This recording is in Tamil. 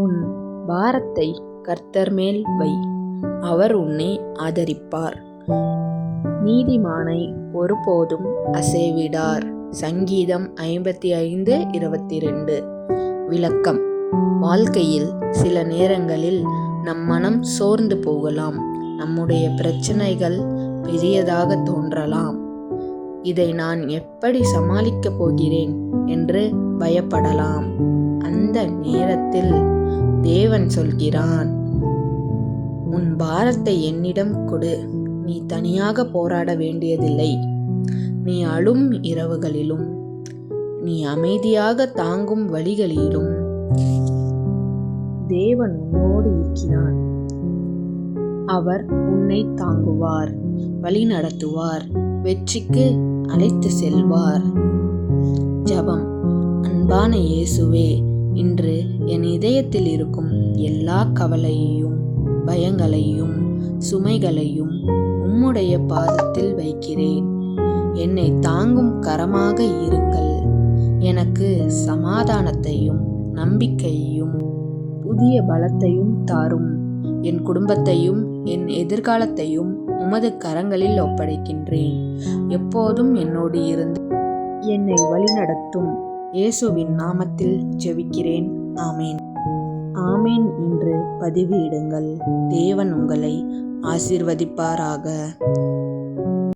உன் பாரத்தை கர்த்தர் மேல் வை, அவர் உன்னை ஆதரிப்பார். நீதிமானை ஒருபோதும் அசைவிடார். சங்கீதம் 55:22. விளக்கம்: வாழ்க்கையில் சில நேரங்களில் நம் மனம் சோர்ந்து போகலாம். நம்முடைய பிரச்சனைகள் பெரியதாக தோன்றலாம். இதை நான் எப்படி சமாளிக்கப் போகிறேன் என்று பயப்படலாம். அந்த நேரத்தில் தேவன் சொல்கிறான், உன் பாரத்தை என்னிடம் கொடு. நீ தனியாக போராட வேண்டியதில்லை. நீ அழும் இரவுகளிலும், நீ அமைதியாக தாங்கும் வழிகளிலும் தேவன் உன்னோடு இருக்கிறான். அவர் உன்னை தாங்குவார், வழி நடத்துவார், வெற்றிக்கு அழைத்து செல்வார். ஜெபம்: அன்பான இயேசுவே, இன்று என் இதயத்தில் இருக்கும் எல்லா கவலையையும், பயங்களையும், சுமைகளையும் உம்முடைய பாதத்தில் வைக்கிறேன். என்னை தாங்கும் கரமாக இருங்கள். எனக்கு சமாதானத்தையும் நம்பிக்கையையும் புதிய பலத்தையும் தாரும். என் குடும்பத்தையும் என் எதிர்காலத்தையும் உமது கரங்களில் ஒப்படைக்கின்றேன். எப்போதும் என்னோடு இருந்து என்னை வழிநடத்தும். இயேசுவின் நாமத்தில் ஜெபிக்கிறேன். ஆமேன். ஆமேன் என்று பதிவிடுங்கள். தேவன் உங்களை ஆசீர்வதிப்பாராக.